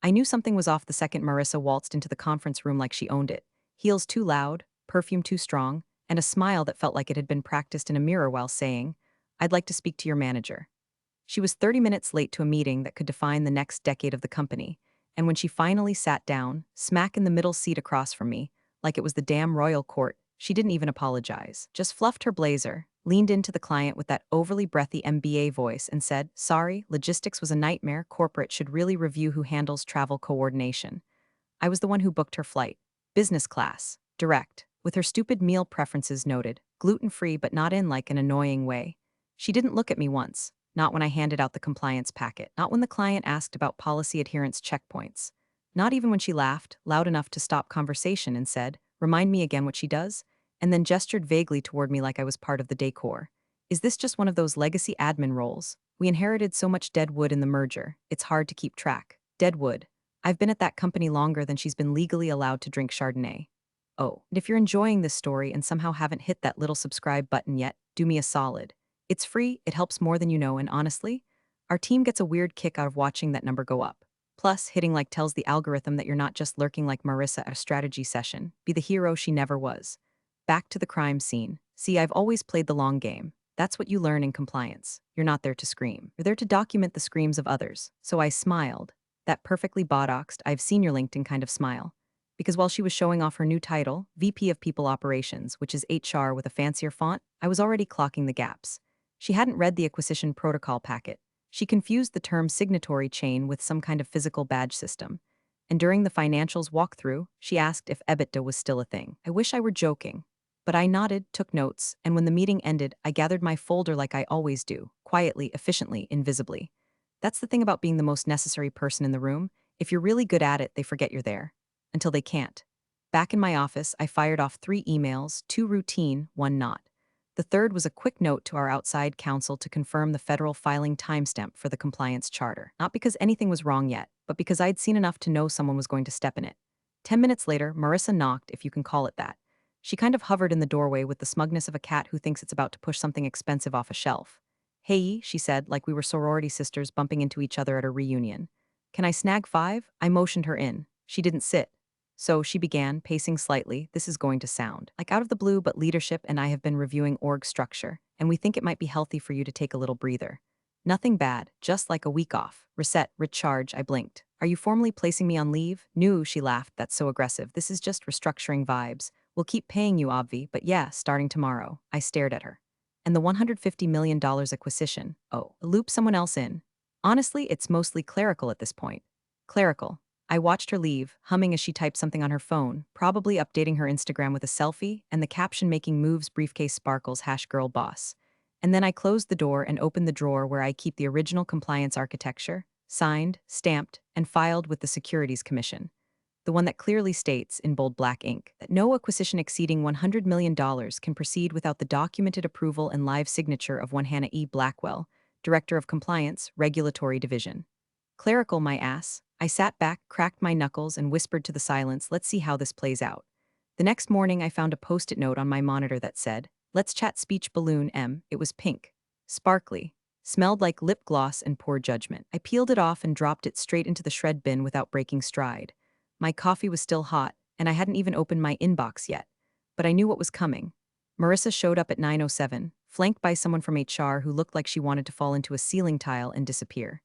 I knew something was off the second Marissa waltzed into the conference room like she owned it. Heels too loud, perfume too strong, and a smile that felt like it had been practiced in a mirror while saying, "I'd like to speak to your manager." She was 30 minutes late to a meeting that could define the next decade of the company, and when she finally sat down, smack in the middle seat across from me, like it was the damn royal court, she didn't even apologize. Just fluffed her blazer, leaned into the client with that overly breathy MBA voice, and said, "Sorry, logistics was a nightmare. Corporate should really review who handles travel coordination." I was the one who booked her flight. Business class, direct, with her stupid meal preferences noted, gluten-free but not in like an annoying way. She didn't look at me once, not when I handed out the compliance packet, not when the client asked about policy adherence checkpoints, not even when she laughed, loud enough to stop conversation and said, "Remind me again what she does," and then gestured vaguely toward me like I was part of the decor. Is this just one of those legacy admin roles? We inherited so much dead wood in the merger, it's hard to keep track. Dead wood. I've been at that company longer than she's been legally allowed to drink Chardonnay. Oh, and if you're enjoying this story and somehow haven't hit that little subscribe button yet, do me a solid. It's free, it helps more than you know, and honestly, our team gets a weird kick out of watching that number go up. Plus, hitting like tells the algorithm that you're not just lurking like Marissa at a strategy session. Be the hero she never was. Back to the crime scene. See, I've always played the long game. That's what you learn in compliance. You're not there to scream. You're there to document the screams of others. So I smiled. That perfectly botoxed, I've seen your LinkedIn kind of smile. Because while she was showing off her new title, VP of People Operations, which is HR with a fancier font, I was already clocking the gaps. She hadn't read the acquisition protocol packet. She confused the term signatory chain with some kind of physical badge system. And during the financials walkthrough, she asked if EBITDA was still a thing. I wish I were joking. But I nodded, took notes, and when the meeting ended, I gathered my folder like I always do, quietly, efficiently, invisibly. That's the thing about being the most necessary person in the room. If you're really good at it, they forget you're there. Until they can't. Back in my office, I fired off 3 emails, 2 routine, 1 not. The third was a quick note to our outside counsel to confirm the federal filing timestamp for the compliance charter. Not because anything was wrong yet, but because I'd seen enough to know someone was going to step in it. 10 minutes later, Marissa knocked, if you can call it that. She kind of hovered in the doorway with the smugness of a cat who thinks it's about to push something expensive off a shelf. "Hey," she said, like we were sorority sisters bumping into each other at a reunion. "Can I snag 5?" I motioned her in. She didn't sit. So she began, pacing slightly. "This is going to sound like out of the blue, but leadership and I have been reviewing org structure, and we think it might be healthy for you to take a little breather. Nothing bad, just like a week off. Reset, recharge." I blinked. "Are you formally placing me on leave?" "No," she laughed. "That's so aggressive. This is just restructuring vibes. We'll keep paying you, obvi, but yeah, starting tomorrow." I stared at her. "And the $150 million acquisition, oh, loop someone else in." Honestly, it's mostly clerical at this point. Clerical. I watched her leave, humming as she typed something on her phone, probably updating her Instagram with a selfie, and the caption making moves briefcase sparkles #girl boss. And then I closed the door and opened the drawer where I keep the original compliance architecture, signed, stamped, and filed with the Securities Commission. The one that clearly states, in bold black ink, that no acquisition exceeding $100 million can proceed without the documented approval and live signature of one Hannah E. Blackwell, Director of Compliance, Regulatory Division. Clerical, my ass. I sat back, cracked my knuckles, and whispered to the silence, "Let's see how this plays out." The next morning, I found a post-it note on my monitor that said, "Let's chat speech balloon M." It was pink. Sparkly. Smelled like lip gloss and poor judgment. I peeled it off and dropped it straight into the shred bin without breaking stride. My coffee was still hot, and I hadn't even opened my inbox yet. But I knew what was coming. Marissa showed up at 9:07, flanked by someone from HR who looked like she wanted to fall into a ceiling tile and disappear.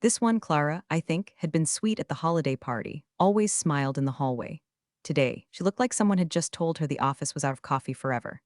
This one, Clara, I think, had been sweet at the holiday party, always smiled in the hallway. Today, she looked like someone had just told her the office was out of coffee forever.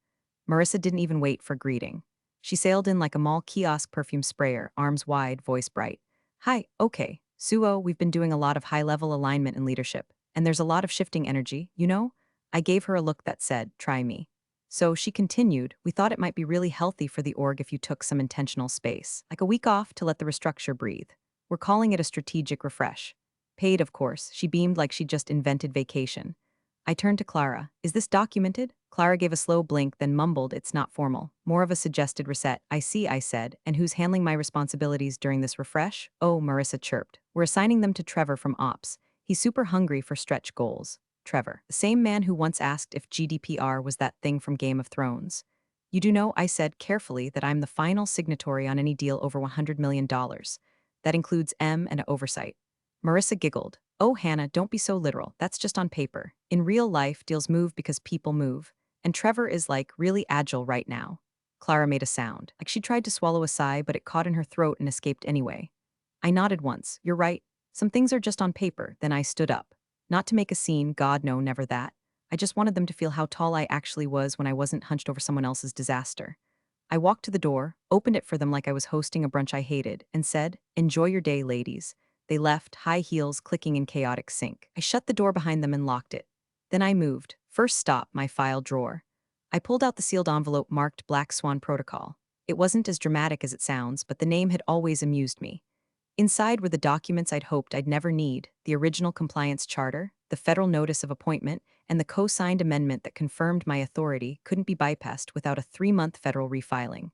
Marissa didn't even wait for greeting. She sailed in like a mall kiosk perfume sprayer, arms wide, voice bright. "Hi, okay. Suo, we've been doing a lot of high-level alignment and leadership, and there's a lot of shifting energy, you know?" I gave her a look that said, "Try me." So she continued, "We thought it might be really healthy for the org if you took some intentional space, like a week off to let the restructure breathe. We're calling it a strategic refresh." Paid, of course. She beamed like she'd just invented vacation. I turned to Clara. "Is this documented?" Clara gave a slow blink, then mumbled, "It's not formal. More of a suggested reset." "I see," I said. "And who's handling my responsibilities during this refresh?" "Oh," Marissa chirped. "We're assigning them to Trevor from Ops. He's super hungry for stretch goals." Trevor, the same man who once asked if GDPR was that thing from Game of Thrones. "You do know," I said carefully, "that I'm the final signatory on any deal over $100 million. That includes M and a oversight." Marissa giggled. Oh, Hannah, don't be so literal. That's just on paper. In real life, deals move because people move. And Trevor is like really agile right now. Clara made a sound, like she tried to swallow a sigh, but it caught in her throat and escaped anyway. I nodded once. You're right. Some things are just on paper. Then I stood up. Not to make a scene, God, no, never that. I just wanted them to feel how tall I actually was when I wasn't hunched over someone else's disaster. I walked to the door, opened it for them like I was hosting a brunch I hated, and said, "Enjoy your day, ladies." They left, high heels clicking in chaotic sync. I shut the door behind them and locked it. Then I moved. First stop, my file drawer. I pulled out the sealed envelope marked Black Swan Protocol. It wasn't as dramatic as it sounds, but the name had always amused me. Inside were the documents I'd hoped I'd never need: the original compliance charter, the federal notice of appointment, and the co-signed amendment that confirmed my authority couldn't be bypassed without a 3-month federal refiling.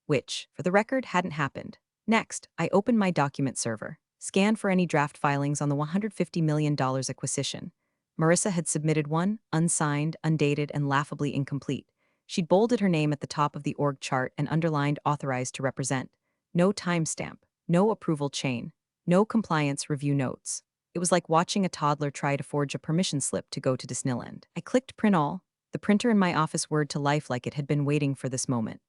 Which, for the record, hadn't happened. Next, I opened my document server, scanned for any draft filings on the $150 million acquisition. Marissa had submitted one, unsigned, undated, and laughably incomplete. She'd bolded her name at the top of the org chart and underlined authorized to represent. No timestamp. No approval chain. No compliance review notes. It was like watching a toddler try to forge a permission slip to go to Disneyland. I clicked print all. The printer in my office whirred to life like it had been waiting for this moment.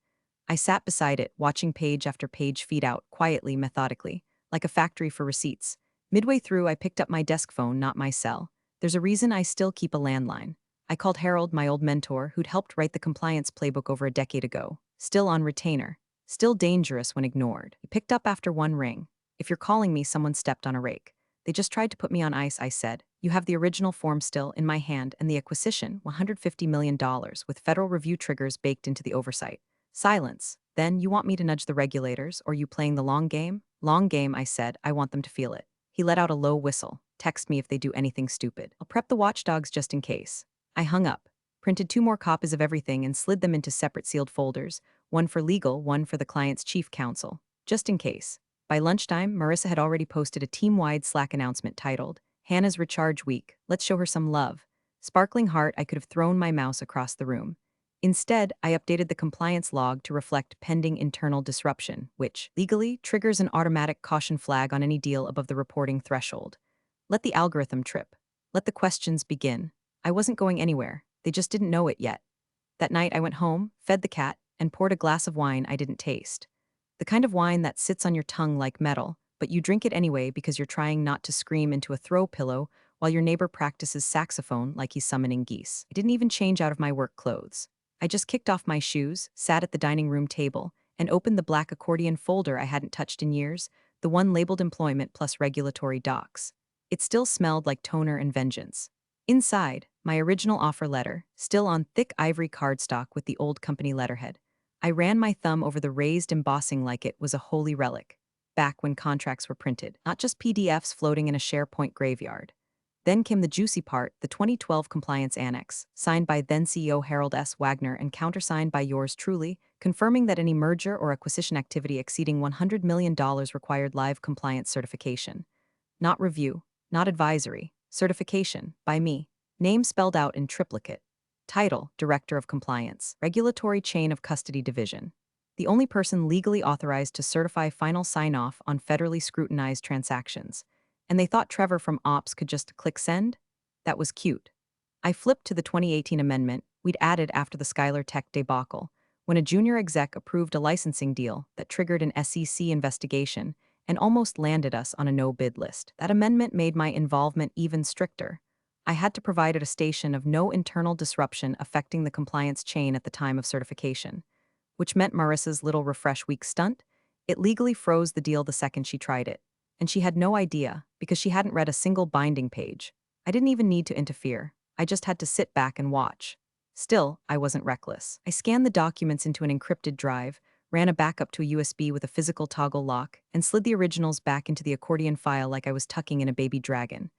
I sat beside it, watching page after page feed out, quietly, methodically, like a factory for receipts. Midway through, I picked up my desk phone, not my cell. There's a reason I still keep a landline. I called Harold, my old mentor, who'd helped write the compliance playbook over a decade ago. Still on retainer. Still dangerous when ignored. He picked up after one ring. "If you're calling me, someone stepped on a rake. They just tried to put me on ice," I said. "You have the original form still in my hand and the acquisition, $150 million, with federal review triggers baked into the oversight." Silence. "Then you want me to nudge the regulators, or you playing the long game?" "Long game," I said. "I want them to feel it." He let out a low whistle. "Text me if they do anything stupid. I'll prep the watchdogs just in case." I hung up, printed 2 more copies of everything and slid them into separate sealed folders, one for legal, one for the client's chief counsel, just in case. By lunchtime, Marissa had already posted a team-wide Slack announcement titled, "Hannah's Recharge Week. Let's show her some love." Sparkling heart, I could have thrown my mouse across the room. Instead, I updated the compliance log to reflect pending internal disruption, which, legally, triggers an automatic caution flag on any deal above the reporting threshold. Let the algorithm trip. Let the questions begin. I wasn't going anywhere. They just didn't know it yet. That night, I went home, fed the cat, and poured a glass of wine I didn't taste. The kind of wine that sits on your tongue like metal, but you drink it anyway because you're trying not to scream into a throw pillow while your neighbor practices saxophone like he's summoning geese. I didn't even change out of my work clothes. I just kicked off my shoes, sat at the dining room table, and opened the black accordion folder I hadn't touched in years, the one labeled employment plus regulatory docs. It still smelled like toner and vengeance. Inside, my original offer letter, still on thick ivory cardstock with the old company letterhead. I ran my thumb over the raised embossing like it was a holy relic, back when contracts were printed, not just PDFs floating in a SharePoint graveyard. Then came the juicy part, the 2012 Compliance Annex, signed by then CEO Harold S. Wagner and countersigned by yours truly, confirming that any merger or acquisition activity exceeding $100 million required live compliance certification. Not review, not advisory, certification, by me. Name spelled out in triplicate. Title, Director of Compliance, Regulatory Chain of Custody Division. The only person legally authorized to certify final sign-off on federally scrutinized transactions. And they thought Trevor from Ops could just click send? That was cute. I flipped to the 2018 amendment we'd added after the Skylar Tech debacle, when a junior exec approved a licensing deal that triggered an SEC investigation and almost landed us on a no-bid list. That amendment made my involvement even stricter. I had to provide attestation of no internal disruption affecting the compliance chain at the time of certification, which meant Marissa's little refresh week stunt. It legally froze the deal the second she tried it. And she had no idea, because she hadn't read a single binding page. I didn't even need to interfere. I just had to sit back and watch. Still, I wasn't reckless. I scanned the documents into an encrypted drive, ran a backup to a USB with a physical toggle lock, and slid the originals back into the accordion file like I was tucking in a baby dragon.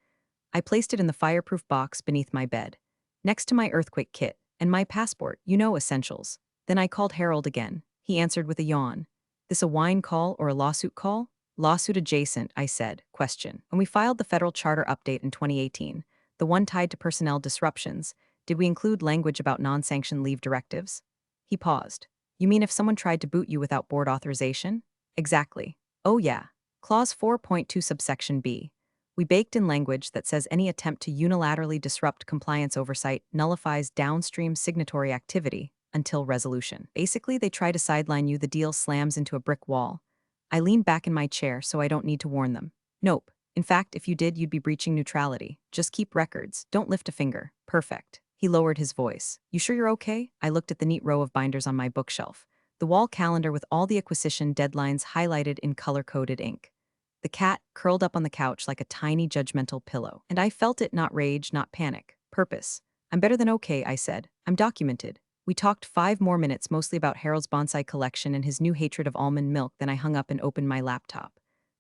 I placed it in the fireproof box beneath my bed, next to my earthquake kit, and my passport, essentials. Then I called Harold again. He answered with a yawn. "This a wine call or a lawsuit call?" "Lawsuit adjacent," I said. Question. When we filed the federal charter update in 2018, the one tied to personnel disruptions, did we include language about non-sanctioned leave directives? He paused. "You mean if someone tried to boot you without board authorization?" "Exactly." "Oh yeah. Clause 4.2 subsection B. We baked in language that says any attempt to unilaterally disrupt compliance oversight nullifies downstream signatory activity until resolution. Basically, they try to sideline you, the deal slams into a brick wall. I lean back in my chair so I don't need to warn them. Nope. In fact, if you did, you'd be breaching neutrality. Just keep records. Don't lift a finger. Perfect. He lowered his voice. You sure you're okay? I looked at the neat row of binders on my bookshelf. The wall calendar with all the acquisition deadlines highlighted in color-coded ink. The cat curled up on the couch like a tiny judgmental pillow. And I felt it, not rage, not panic. Purpose. I'm better than okay, I said. I'm documented. We talked 5 more minutes, mostly about Harold's bonsai collection and his new hatred of almond milk. Then I hung up and opened my laptop.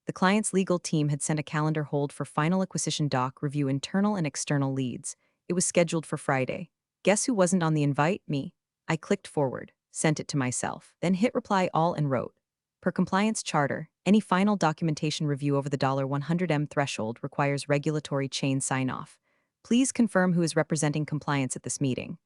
The client's legal team had sent a calendar hold for final acquisition doc review, internal and external leads. It was scheduled for Friday. Guess who wasn't on the invite? Me. I clicked forward, sent it to myself, then hit reply all and wrote, per compliance charter, any final documentation review over the $100M threshold requires regulatory chain sign-off. Please confirm who is representing compliance at this meeting.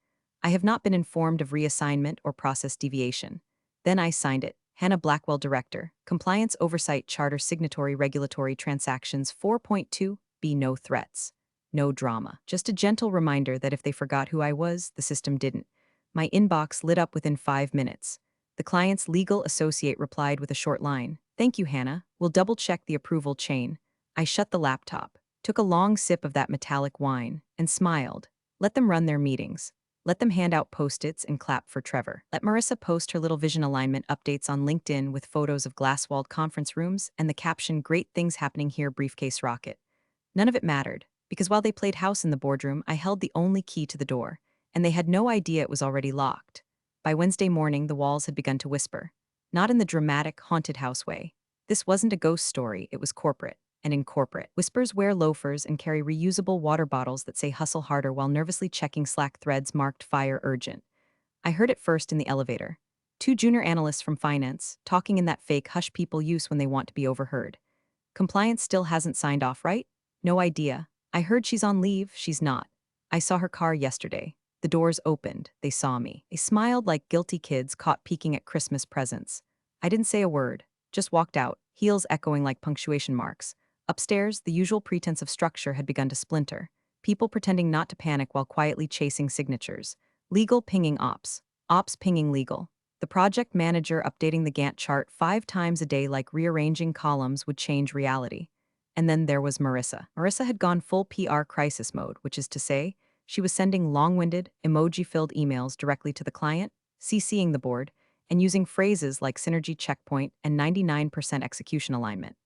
I have not been informed of reassignment or process deviation. Then I signed it. Hannah Blackwell, Director, Compliance Oversight Charter Signatory Regulatory Transactions 4.2, B. No threats. No drama. Just a gentle reminder that if they forgot who I was, the system didn't. My inbox lit up within 5 minutes. The client's legal associate replied with a short line. Thank you, Hannah. We'll double-check the approval chain. I shut the laptop, took a long sip of that metallic wine, and smiled. Let them run their meetings. Let them hand out Post-its and clap for Trevor. Let Marissa post her little vision alignment updates on LinkedIn with photos of glass-walled conference rooms and the caption, "Great things happening here, briefcase rocket." None of it mattered, because while they played house in the boardroom, I held the only key to the door, and they had no idea it was already locked. By Wednesday morning, the walls had begun to whisper. Not in the dramatic, haunted house way. This wasn't a ghost story, it was corporate. And in corporate, whispers wear loafers and carry reusable water bottles that say hustle harder while nervously checking Slack threads marked fire urgent. I heard it first in the elevator. 2 junior analysts from finance, talking in that fake hush people use when they want to be overheard. Compliance still hasn't signed off, right? No idea. I heard she's on leave, she's not. I saw her car yesterday. The doors opened, they saw me. They smiled like guilty kids caught peeking at Christmas presents. I didn't say a word, just walked out, heels echoing like punctuation marks. Upstairs, the usual pretense of structure had begun to splinter. People pretending not to panic while quietly chasing signatures. Legal pinging ops. Ops pinging legal. The project manager updating the Gantt chart 5 times a day like rearranging columns would change reality. And then there was Marissa. Marissa had gone full PR crisis mode, which is to say, she was sending long-winded, emoji-filled emails directly to the client, CCing the board, and using phrases like synergy checkpoint and 99% execution alignment.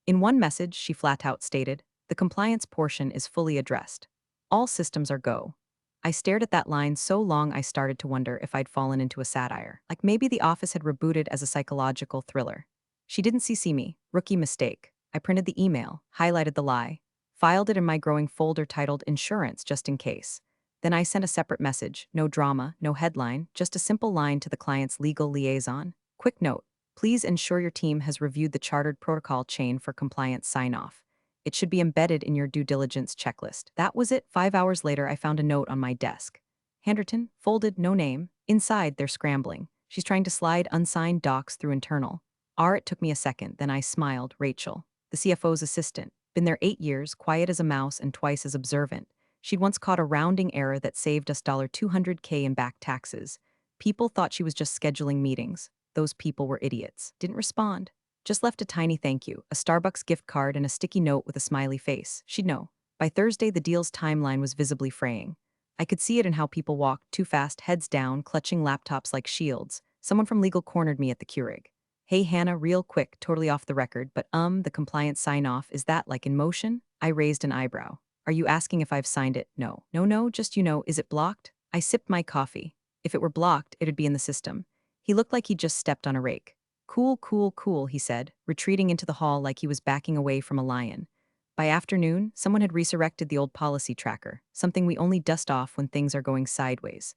In one message, she flat out stated, the compliance portion is fully addressed. All systems are go. I stared at that line so long I started to wonder if I'd fallen into a satire. Like maybe The Office had rebooted as a psychological thriller. She didn't CC me. Rookie mistake. I printed the email, highlighted the lie, filed it in my growing folder titled Insurance just in case. Then I sent a separate message, no drama, no headline, just a simple line to the client's legal liaison. Quick note. Please ensure your team has reviewed the chartered protocol chain for compliance sign-off. It should be embedded in your due diligence checklist. That was it. 5 hours later, I found a note on my desk. Handerton, folded, no name. Inside, they're scrambling. She's trying to slide unsigned docs through internal. It took me a second, then I smiled. Rachel, the CFO's assistant. Been there 8 years, quiet as a mouse and twice as observant. She'd once caught a rounding error that saved us $200K in back taxes. People thought she was just scheduling meetings. Those people were idiots. Didn't respond. Just left a tiny thank you, a Starbucks gift card, and a sticky note with a smiley face. She'd know. By Thursday, the deal's timeline was visibly fraying. I could see it in how people walked, too fast, heads down, clutching laptops like shields. Someone from legal cornered me at the Keurig. Hey, Hannah, real quick, totally off the record, but the compliance sign-off, is that like in motion? I raised an eyebrow. Are you asking if I've signed it? No. No, just is it blocked? I sipped my coffee. If it were blocked, it'd be in the system. He looked like he'd just stepped on a rake. Cool, he said, retreating into the hall like he was backing away from a lion. By afternoon, someone had resurrected the old policy tracker, something we only dust off when things are going sideways.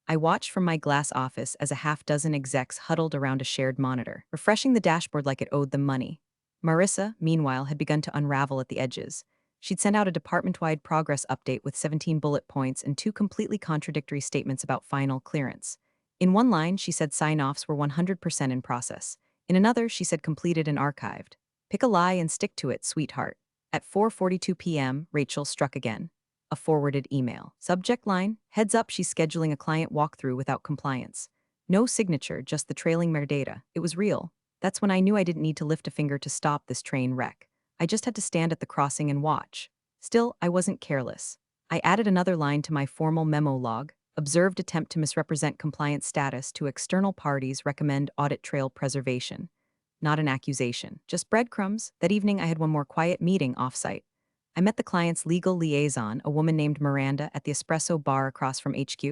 I watched from my glass office as a half-dozen execs huddled around a shared monitor, refreshing the dashboard like it owed them money. Marissa, meanwhile, had begun to unravel at the edges. She'd sent out a department-wide progress update with 17 bullet points and 2 completely contradictory statements about final clearance. In one line, she said sign-offs were 100% in process. In another, she said completed and archived. Pick a lie and stick to it, sweetheart. At 4:42 p.m., Rachel struck again. A forwarded email. Subject line, heads up she's scheduling a client walkthrough without compliance. No signature, just the trailing metadata. It was real. That's when I knew I didn't need to lift a finger to stop this train wreck. I just had to stand at the crossing and watch. Still, I wasn't careless. I added another line to my formal memo log. Observed attempt to misrepresent compliance status to external parties recommend audit trail preservation. Not an accusation, just breadcrumbs. That evening I had one more quiet meeting offsite. I met the client's legal liaison, a woman named Miranda, at the espresso bar across from HQ.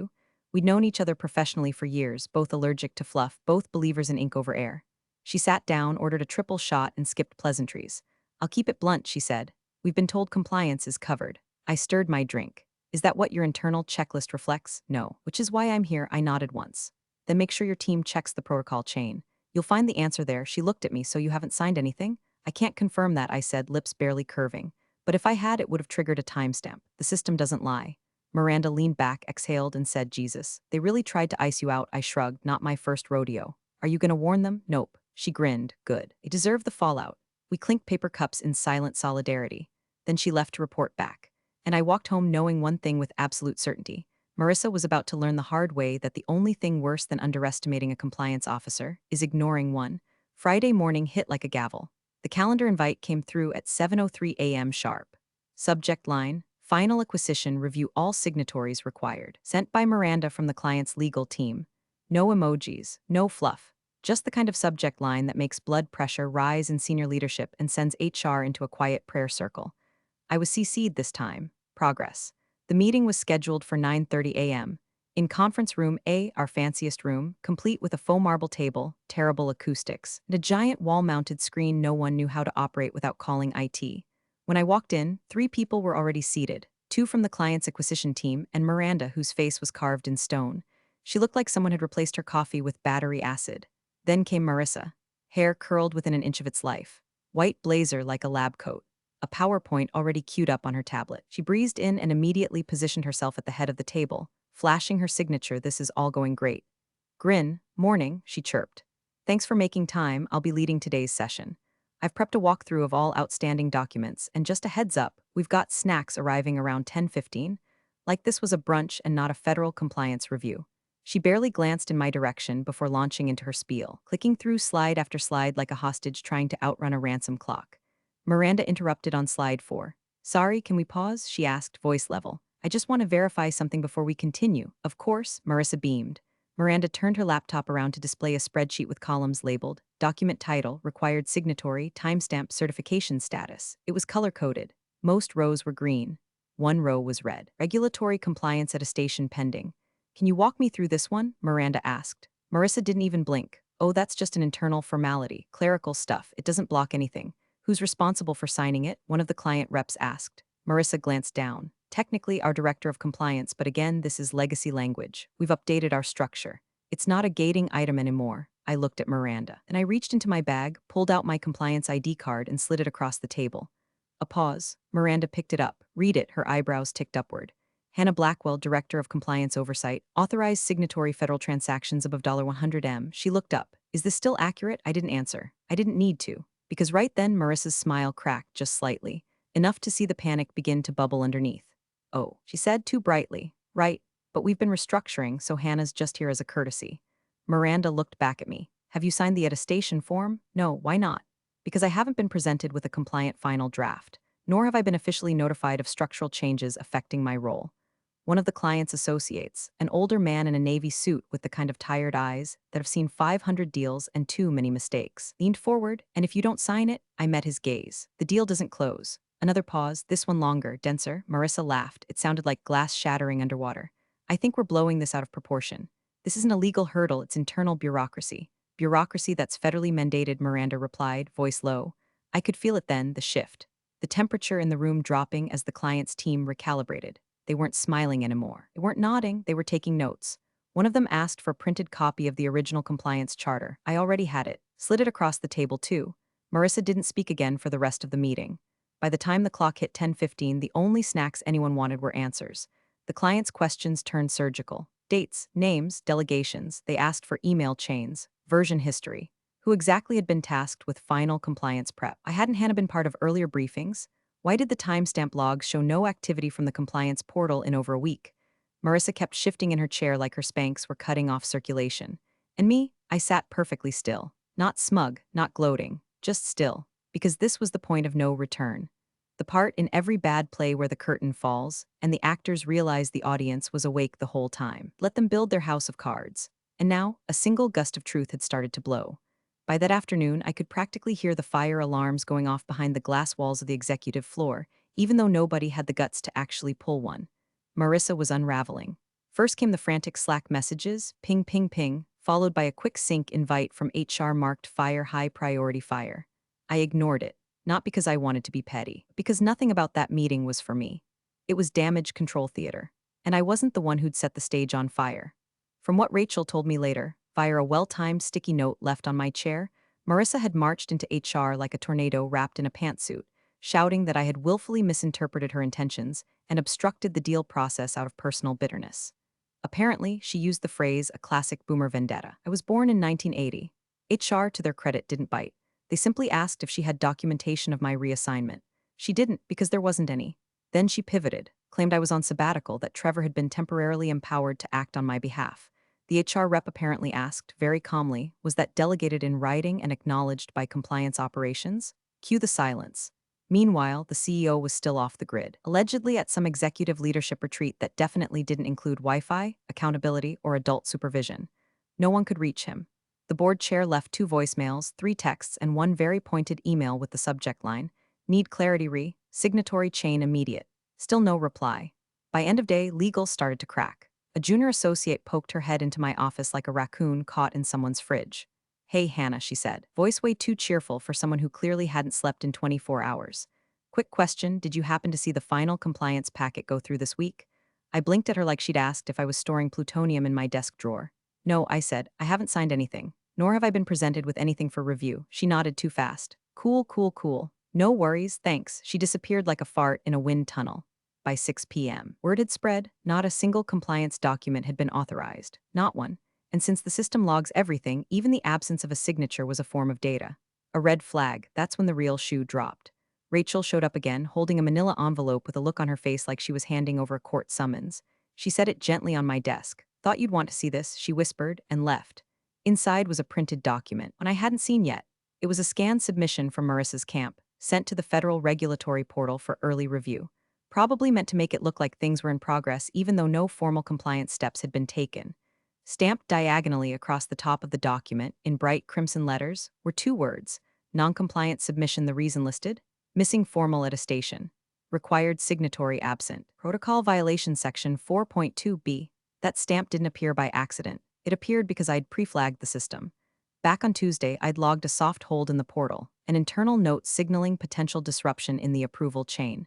We'd known each other professionally for years, both allergic to fluff, both believers in ink over air. She sat down, ordered a triple shot, and skipped pleasantries. I'll keep it blunt, she said. We've been told compliance is covered. I stirred my drink. Is that what your internal checklist reflects? No. Which is why I'm here, I nodded once. Then make sure your team checks the protocol chain. You'll find the answer there. She looked at me. So you haven't signed anything? I can't confirm that, I said, lips barely curving. But if I had, it would have triggered a timestamp. The system doesn't lie. Miranda leaned back, exhaled, and said, Jesus. They really tried to ice you out, I shrugged. Not my first rodeo. Are you gonna warn them? Nope. She grinned. Good. It deserved the fallout. We clinked paper cups in silent solidarity. Then she left to report back. And I walked home knowing one thing with absolute certainty. Marissa was about to learn the hard way that the only thing worse than underestimating a compliance officer is ignoring one. Friday morning hit like a gavel. The calendar invite came through at 7:03 a.m. sharp. Subject line, final acquisition review all signatories required. Sent by Miranda from the client's legal team. No emojis, no fluff. Just the kind of subject line that makes blood pressure rise in senior leadership and sends HR into a quiet prayer circle. I was CC'd this time. Progress. The meeting was scheduled for 9:30 a.m. In conference room A, our fanciest room, complete with a faux marble table, terrible acoustics, and a giant wall-mounted screen no one knew how to operate without calling IT. When I walked in, 3 people were already seated, 2 from the client's acquisition team and Miranda, whose face was carved in stone. She looked like someone had replaced her coffee with battery acid. Then came Marissa, hair curled within an inch of its life, white blazer like a lab coat. A PowerPoint already queued up on her tablet. She breezed in and immediately positioned herself at the head of the table, flashing her signature. This is all going great. Grin, morning, she chirped. Thanks for making time, I'll be leading today's session. I've prepped a walkthrough of all outstanding documents, and just a heads up, we've got snacks arriving around 10:15. Like this was a brunch and not a federal compliance review. She barely glanced in my direction before launching into her spiel, clicking through slide after slide like a hostage trying to outrun a ransom clock. Miranda interrupted on slide 4. Sorry, can we pause? She asked, voice level. I just want to verify something before we continue. Of course, Marissa beamed. Miranda turned her laptop around to display a spreadsheet with columns labeled Document Title, Required Signatory, Timestamp, Certification Status. It was color-coded. Most rows were green. One row was red. Regulatory Compliance Attestation Pending. Can you walk me through this one? Miranda asked. Marissa didn't even blink. Oh, that's just an internal formality, clerical stuff. It doesn't block anything. Who's responsible for signing it? One of the client reps asked. Marissa glanced down. Technically, our director of compliance, but again, this is legacy language. We've updated our structure. It's not a gating item anymore. I looked at Miranda, and I reached into my bag, pulled out my compliance ID card, and slid it across the table. A pause. Miranda picked it up. Read it, her eyebrows ticked upward. Hannah Blackwell, Director of Compliance Oversight, authorized signatory federal transactions above $100M. She looked up. Is this still accurate? I didn't answer. I didn't need to. Because right then Marissa's smile cracked just slightly, enough to see the panic begin to bubble underneath. Oh, she said too brightly. Right, but we've been restructuring, so Hannah's just here as a courtesy. Miranda looked back at me. Have you signed the attestation form? No, why not? Because I haven't been presented with a compliant final draft, nor have I been officially notified of structural changes affecting my role. One of the client's associates, an older man in a navy suit with the kind of tired eyes that have seen 500 deals and too many mistakes, leaned forward, and if you don't sign it, I met his gaze. The deal doesn't close. Another pause, this one longer, denser. Marissa laughed. It sounded like glass shattering underwater. I think we're blowing this out of proportion. This isn't a legal hurdle, it's internal bureaucracy. Bureaucracy that's federally mandated, Miranda replied, voice low. I could feel it then, the shift. The temperature in the room dropping as the client's team recalibrated. They weren't smiling anymore. They weren't nodding, they were taking notes. One of them asked for a printed copy of the original compliance charter. I already had it. Slid it across the table too. Marissa didn't speak again for the rest of the meeting. By the time the clock hit 10:15, the only snacks anyone wanted were answers. The client's questions turned surgical. Dates, names, delegations. They asked for email chains, version history. Who exactly had been tasked with final compliance prep? Hannah been part of earlier briefings? Why did the timestamp logs show no activity from the compliance portal in over a week? Marissa kept shifting in her chair like her Spanx were cutting off circulation. And me, I sat perfectly still. Not smug, not gloating, just still. Because this was the point of no return. The part in every bad play where the curtain falls, and the actors realize the audience was awake the whole time. Let them build their house of cards. And now, a single gust of truth had started to blow. By that afternoon, I could practically hear the fire alarms going off behind the glass walls of the executive floor, even though nobody had the guts to actually pull one. Marissa was unraveling. First came the frantic Slack messages, ping, ping, ping, followed by a quick sync invite from HR marked fire high priority fire. I ignored it, not because I wanted to be petty, because nothing about that meeting was for me. It was damage control theater, and I wasn't the one who'd set the stage on fire. From what Rachel told me later, via a well-timed sticky note left on my chair, Marissa had marched into HR like a tornado wrapped in a pantsuit, shouting that I had willfully misinterpreted her intentions and obstructed the deal process out of personal bitterness. Apparently, she used the phrase a classic boomer vendetta. I was born in 1980. HR, to their credit, didn't bite. They simply asked if she had documentation of my reassignment. She didn't because there wasn't any. Then she pivoted, claimed I was on sabbatical, that Trevor had been temporarily empowered to act on my behalf. The HR rep apparently asked, very calmly, was that delegated in writing and acknowledged by compliance operations? Cue the silence. Meanwhile, the CEO was still off the grid, allegedly at some executive leadership retreat that definitely didn't include Wi-Fi, accountability, or adult supervision. No one could reach him. The board chair left 2 voicemails, 3 texts, and 1 very pointed email with the subject line, "Need clarity signatory chain immediate." Still no reply. By end of day, legal started to crack. A junior associate poked her head into my office like a raccoon caught in someone's fridge. "Hey, Hannah," she said, voice way too cheerful for someone who clearly hadn't slept in 24 hours. "Quick question, did you happen to see the final compliance packet go through this week?" I blinked at her like she'd asked if I was storing plutonium in my desk drawer. "No," I said, "I haven't signed anything. Nor have I been presented with anything for review." She nodded too fast. "Cool, cool, cool. No worries, thanks." She disappeared like a fart in a wind tunnel. By 6 p.m., word had spread, not a single compliance document had been authorized. Not one. And since the system logs everything, even the absence of a signature was a form of data. A red flag, that's when the real shoe dropped. Rachel showed up again, holding a manila envelope with a look on her face like she was handing over a court summons. She set it gently on my desk. "Thought you'd want to see this," she whispered, and left. Inside was a printed document, one I hadn't seen yet. It was a scanned submission from Marissa's camp, sent to the Federal Regulatory Portal for early review. Probably meant to make it look like things were in progress even though no formal compliance steps had been taken. Stamped diagonally across the top of the document, in bright crimson letters, were 2 words: "Non-compliant submission, the reason listed, missing formal attestation, required signatory absent." Protocol Violation Section 4.2b. That stamp didn't appear by accident. It appeared because I'd pre-flagged the system. Back on Tuesday, I'd logged a soft hold in the portal, an internal note signaling potential disruption in the approval chain.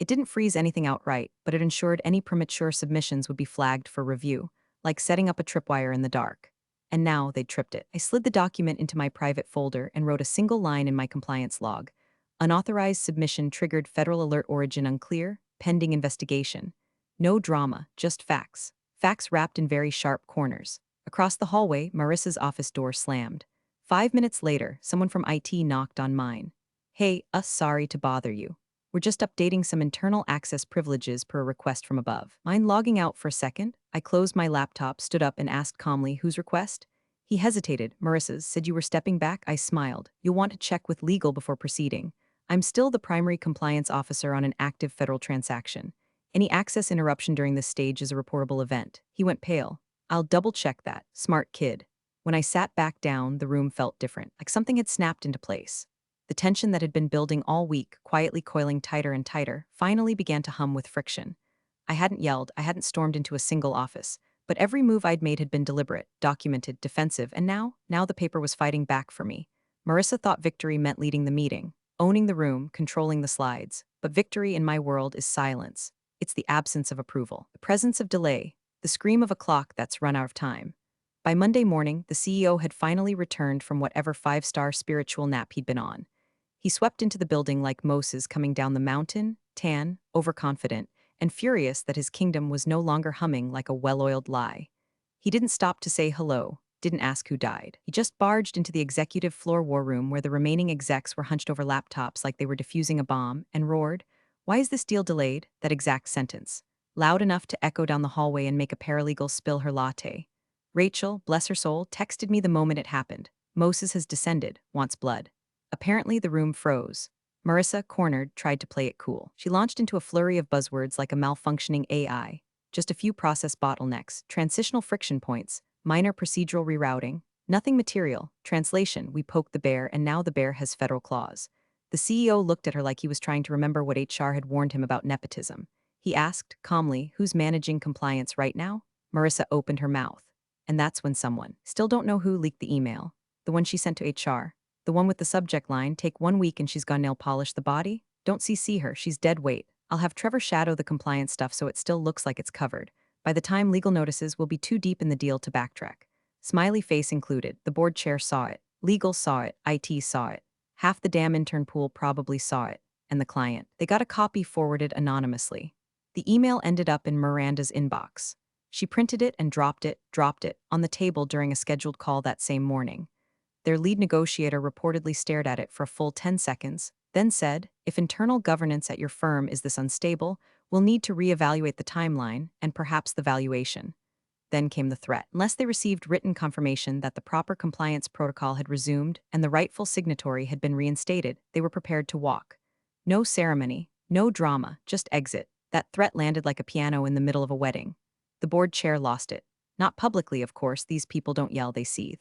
It didn't freeze anything outright, but it ensured any premature submissions would be flagged for review, like setting up a tripwire in the dark. And now they'd tripped it. I slid the document into my private folder and wrote a single line in my compliance log. "Unauthorized submission triggered Federal Alert origin unclear, pending investigation." No drama, just facts. Facts wrapped in very sharp corners. Across the hallway, Marissa's office door slammed. 5 minutes later, someone from IT knocked on mine. "Hey, sorry to bother you. We're just updating some internal access privileges per a request from above." Mind logging out for a second? I closed my laptop, stood up, and asked calmly, "Whose request?" He hesitated. "Marissa's. Said you were stepping back." I smiled. "You'll want to check with legal before proceeding. I'm still the primary compliance officer on an active federal transaction. Any access interruption during this stage is a reportable event." He went pale. "I'll double-check that." Smart kid. When I sat back down, the room felt different, like something had snapped into place. The tension that had been building all week, quietly coiling tighter and tighter, finally began to hum with friction. I hadn't yelled, I hadn't stormed into a single office, but every move I'd made had been deliberate, documented, defensive, and now the paper was fighting back for me. Marissa thought victory meant leading the meeting, owning the room, controlling the slides. But victory in my world is silence. It's the absence of approval, the presence of delay, the scream of a clock that's run out of time. By Monday morning, the CEO had finally returned from whatever 5-star spiritual nap he'd been on. He swept into the building like Moses coming down the mountain, tan, overconfident, and furious that his kingdom was no longer humming like a well-oiled lie. He didn't stop to say hello, didn't ask who died. He just barged into the executive floor war room where the remaining execs were hunched over laptops like they were defusing a bomb and roared, Why is this deal delayed? That exact sentence. Loud enough to echo down the hallway and make a paralegal spill her latte. Rachel, bless her soul, texted me the moment it happened. Moses has descended, wants blood. Apparently the room froze. Marissa, cornered, tried to play it cool. She launched into a flurry of buzzwords like a malfunctioning AI. Just a few process bottlenecks, transitional friction points, minor procedural rerouting. Nothing material. Translation, we poked the bear and now the bear has federal claws. The CEO looked at her like he was trying to remember what HR had warned him about nepotism. He asked, calmly, who's managing compliance right now? Marissa opened her mouth. And that's when someone, still don't know who, leaked the email. The one she sent to HR. The one with the subject line, take 1 week and she's gone nail polish the body? Don't CC her, she's dead weight. I'll have Trevor shadow the compliance stuff so it still looks like it's covered. By the time legal notices will be too deep in the deal to backtrack. Smiley face included, the board chair saw it, legal saw it, IT saw it. Half the damn intern pool probably saw it. And the client. They got a copy forwarded anonymously. The email ended up in Miranda's inbox. She printed it and dropped it, on the table during a scheduled call that same morning. Their lead negotiator reportedly stared at it for a full 10 seconds, then said, if internal governance at your firm is this unstable, we'll need to reevaluate the timeline and perhaps the valuation. Then came the threat. Unless they received written confirmation that the proper compliance protocol had resumed and the rightful signatory had been reinstated, they were prepared to walk. No ceremony, no drama, just exit. That threat landed like a piano in the middle of a wedding. The board chair lost it. Not publicly, of course, these people don't yell, they seethe.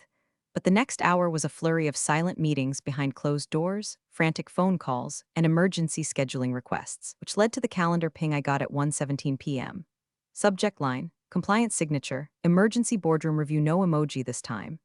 But the next hour was a flurry of silent meetings behind closed doors, frantic phone calls, and emergency scheduling requests, which led to the calendar ping I got at 1:17 p.m. Subject line, compliance signature, emergency boardroom review, no emoji this time.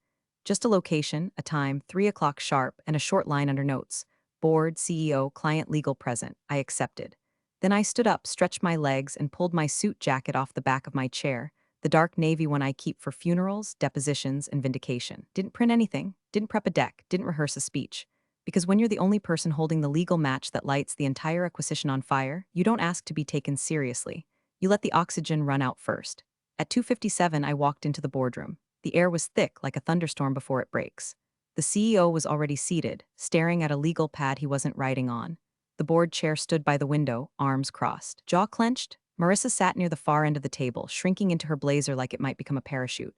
Just a location, a time, 3 o'clock sharp, and a short line under notes. Board, CEO, client legal present. I accepted. Then I stood up, stretched my legs, and pulled my suit jacket off the back of my chair, the dark navy one I keep for funerals, depositions, and vindication. Didn't print anything, didn't prep a deck, didn't rehearse a speech. Because when you're the only person holding the legal match that lights the entire acquisition on fire, you don't ask to be taken seriously. You let the oxygen run out first. At 2:57, I walked into the boardroom. The air was thick like a thunderstorm before it breaks. The CEO was already seated, staring at a legal pad he wasn't writing on. The board chair stood by the window, arms crossed. Jaw clenched, Marissa sat near the far end of the table, shrinking into her blazer like it might become a parachute.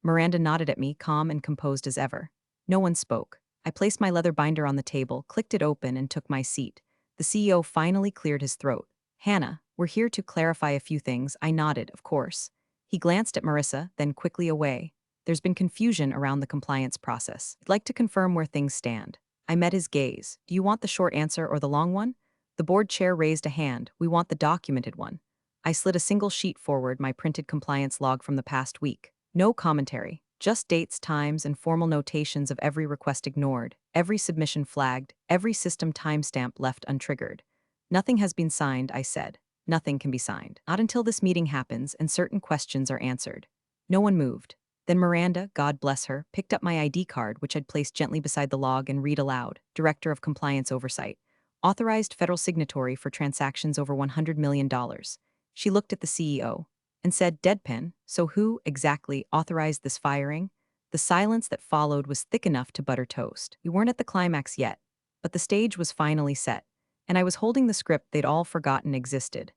Miranda nodded at me, calm and composed as ever. No one spoke. I placed my leather binder on the table, clicked it open, and took my seat. The CEO finally cleared his throat. Hannah, we're here to clarify a few things. I nodded, of course. He glanced at Marissa, then quickly away. There's been confusion around the compliance process. I'd like to confirm where things stand. I met his gaze. Do you want the short answer or the long one? The board chair raised a hand. We want the documented one. I slid a single sheet forward, my printed compliance log from the past week. No commentary, just dates, times, and formal notations of every request ignored, every submission flagged, every system timestamp left untriggered. Nothing has been signed, I said. Nothing can be signed. Not until this meeting happens and certain questions are answered. No one moved. Then Miranda, God bless her, picked up my ID card, which I'd placed gently beside the log, and read aloud, Director of Compliance Oversight. Authorized federal signatory for transactions over $100 million. She looked at the CEO and said, deadpan, so who, exactly, authorized this firing? The silence that followed was thick enough to butter toast. We weren't at the climax yet, but the stage was finally set, and I was holding the script they'd all forgotten existed.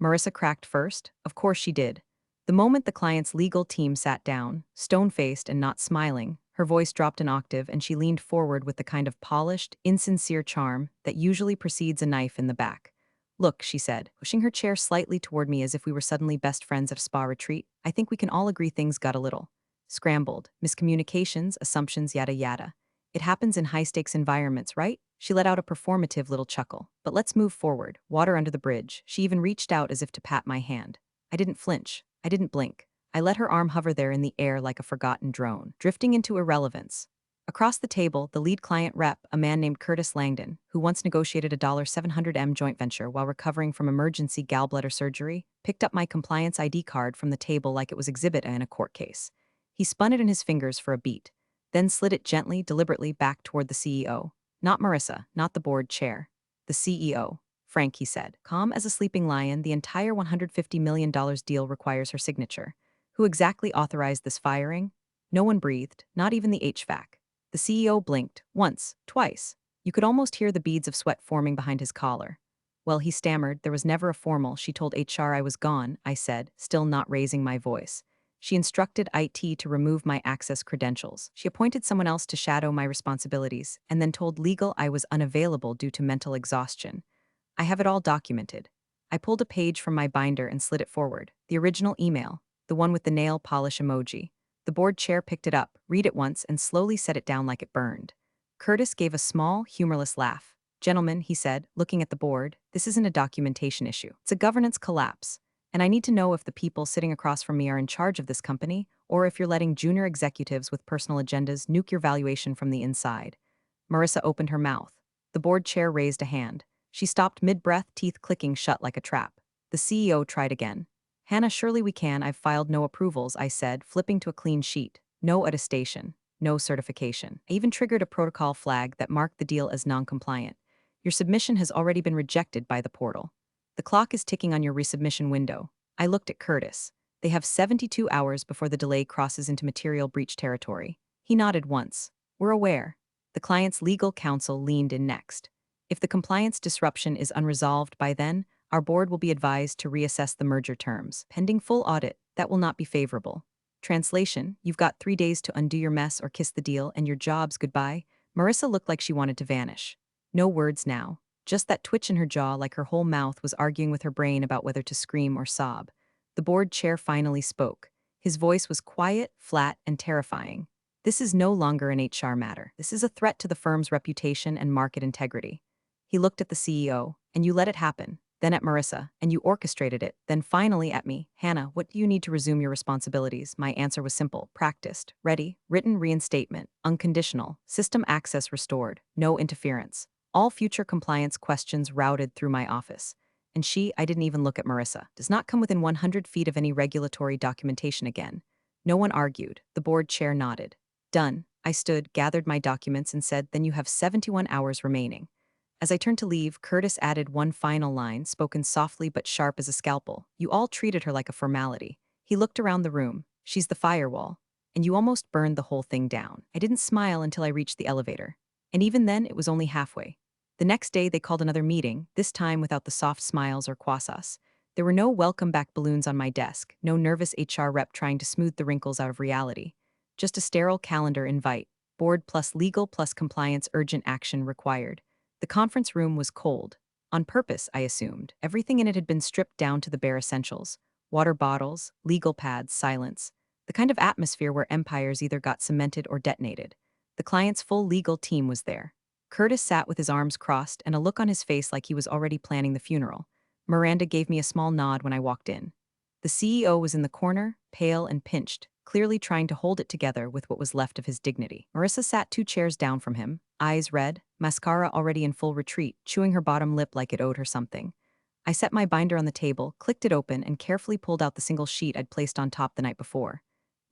Marissa cracked first. Of course she did. The moment the client's legal team sat down, stone-faced and not smiling, her voice dropped an octave and she leaned forward with the kind of polished, insincere charm that usually precedes a knife in the back. Look, she said, pushing her chair slightly toward me as if we were suddenly best friends at a spa retreat, I think we can all agree things got a little scrambled. Miscommunications, assumptions, yada yada. It happens in high-stakes environments, right? She let out a performative little chuckle. But let's move forward, water under the bridge. She even reached out as if to pat my hand. I didn't flinch. I didn't blink. I let her arm hover there in the air like a forgotten drone, drifting into irrelevance. Across the table, the lead client rep, a man named Curtis Langdon, who once negotiated a $700M joint venture while recovering from emergency gallbladder surgery, picked up my compliance ID card from the table like it was exhibit A in a court case. He spun it in his fingers for a beat, then slid it gently, deliberately back toward the CEO. Not Marissa, not the board chair. The CEO. Frank, he said, calm as a sleeping lion, the entire $150 million deal requires her signature. Who exactly authorized this firing? No one breathed, not even the HVAC. The CEO blinked, once, twice. You could almost hear the beads of sweat forming behind his collar. Well, he stammered. There was never a formal. She told HR I was gone, I said, still not raising my voice. She instructed IT to remove my access credentials. She appointed someone else to shadow my responsibilities, and then told legal I was unavailable due to mental exhaustion. I have it all documented. I pulled a page from my binder and slid it forward. The original email, the one with the nail polish emoji. The board chair picked it up, read it once, and slowly set it down like it burned. Curtis gave a small, humorless laugh. Gentlemen, he said, looking at the board, this isn't a documentation issue. It's a governance collapse. And I need to know if the people sitting across from me are in charge of this company, or if you're letting junior executives with personal agendas nuke your valuation from the inside. Marissa opened her mouth. The board chair raised a hand. She stopped mid-breath, teeth clicking shut like a trap. The CEO tried again. Hannah, surely we can. I've filed no approvals, I said, flipping to a clean sheet. No attestation. No certification. I even triggered a protocol flag that marked the deal as non-compliant. Your submission has already been rejected by the portal. The clock is ticking on your resubmission window. I looked at Curtis. They have 72 hours before the delay crosses into material breach territory. He nodded once. We're aware. The client's legal counsel leaned in next. If the compliance disruption is unresolved by then, our board will be advised to reassess the merger terms. Pending full audit, that will not be favorable. Translation, you've got 3 days to undo your mess or kiss the deal and your job's goodbye. Marissa looked like she wanted to vanish. No words now. Just that twitch in her jaw like her whole mouth was arguing with her brain about whether to scream or sob. The board chair finally spoke. His voice was quiet, flat, and terrifying. This is no longer an HR matter. This is a threat to the firm's reputation and market integrity. He looked at the CEO, and you let it happen, then at Marissa, and you orchestrated it, then finally at me. Hannah, what do you need to resume your responsibilities? My answer was simple, practiced, ready, written reinstatement, unconditional, system access restored, no interference. All future compliance questions routed through my office. And I didn't even look at Marissa, does not come within 100 feet of any regulatory documentation again. No one argued. The board chair nodded. Done. I stood, gathered my documents, and said, then you have 71 hours remaining. As I turned to leave, Curtis added one final line, spoken softly but sharp as a scalpel. You all treated her like a formality. He looked around the room. She's the firewall. And you almost burned the whole thing down. I didn't smile until I reached the elevator. And even then, it was only halfway. The next day, they called another meeting, this time without the soft smiles or croissants. There were no welcome back balloons on my desk, no nervous HR rep trying to smooth the wrinkles out of reality. Just a sterile calendar invite, board plus legal plus compliance urgent action required. The conference room was cold. On purpose, I assumed. Everything in it had been stripped down to the bare essentials. Water bottles, legal pads, silence. The kind of atmosphere where empires either got cemented or detonated. The client's full legal team was there. Curtis sat with his arms crossed and a look on his face like he was already planning the funeral. Miranda gave me a small nod when I walked in. The CEO was in the corner, pale and pinched, clearly trying to hold it together with what was left of his dignity. Marissa sat 2 chairs down from him, eyes red, mascara already in full retreat, chewing her bottom lip like it owed her something. I set my binder on the table, clicked it open, and carefully pulled out the single sheet I'd placed on top the night before.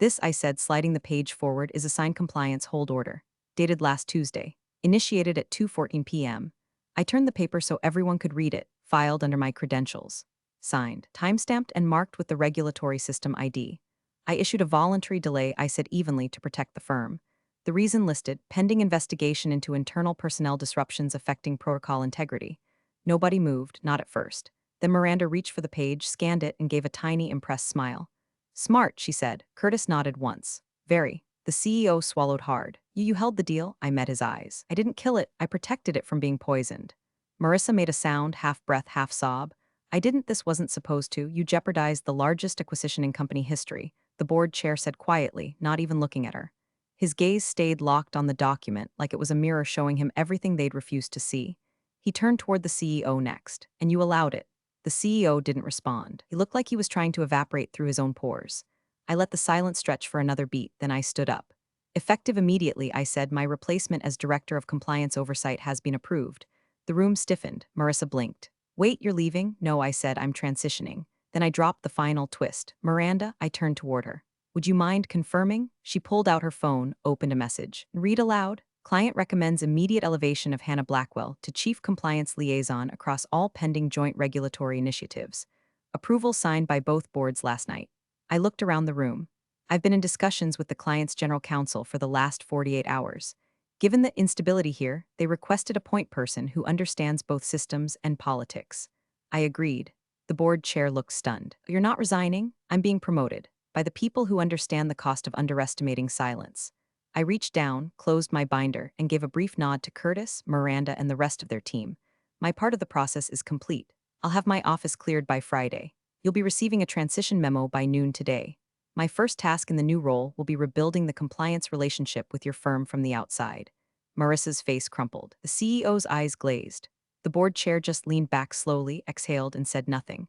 This, I said, sliding the page forward, is a signed compliance hold order, dated last Tuesday, initiated at 2:14 p.m. I turned the paper so everyone could read it, filed under my credentials. Signed, timestamped, and marked with the regulatory system ID. I issued a voluntary delay, I said evenly, to protect the firm. The reason listed, pending investigation into internal personnel disruptions affecting protocol integrity. Nobody moved, not at first. Then Miranda reached for the page, scanned it, and gave a tiny, impressed smile. Smart, she said. Curtis nodded once. Very. The CEO swallowed hard. You held the deal? I met his eyes. I didn't kill it, I protected it from being poisoned. Marissa made a sound, half breath, half sob. I didn't, this wasn't supposed to. You jeopardized the largest acquisition in company history, the board chair said quietly, not even looking at her. His gaze stayed locked on the document, like it was a mirror showing him everything they'd refused to see. He turned toward the CEO next. And you allowed it. The CEO didn't respond. He looked like he was trying to evaporate through his own pores. I let the silence stretch for another beat, then I stood up. Effective immediately, I said, my replacement as Director of Compliance Oversight has been approved. The room stiffened. Marissa blinked. Wait, you're leaving? No, I said, I'm transitioning. Then I dropped the final twist. Miranda, I turned toward her. Would you mind confirming? She pulled out her phone, opened a message. Read aloud. Client recommends immediate elevation of Hannah Blackwell to Chief Compliance Liaison across all pending joint regulatory initiatives. Approval signed by both boards last night. I looked around the room. I've been in discussions with the client's general counsel for the last 48 hours. Given the instability here, they requested a point person who understands both systems and politics. I agreed. The board chair looked stunned. You're not resigning? I'm being promoted. By the people who understand the cost of underestimating silence. I reached down, closed my binder, and gave a brief nod to Curtis, Miranda, and the rest of their team. My part of the process is complete. I'll have my office cleared by Friday. You'll be receiving a transition memo by noon today. My first task in the new role will be rebuilding the compliance relationship with your firm from the outside. Marissa's face crumpled. The CEO's eyes glazed. The board chair just leaned back slowly, exhaled, and said nothing.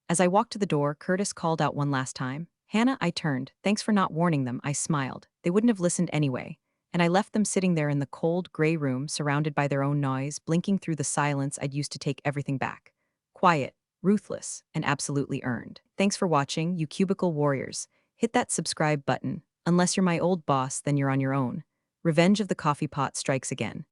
As I walked to the door, Curtis called out one last time. Hannah, I turned. Thanks for not warning them, I smiled. They wouldn't have listened anyway. And I left them sitting there in the cold, gray room, surrounded by their own noise, blinking through the silence I'd used to take everything back. Quiet, ruthless, and absolutely earned. Thanks for watching, you cubicle warriors. Hit that subscribe button. Unless you're my old boss, then you're on your own. Revenge of the coffee pot strikes again.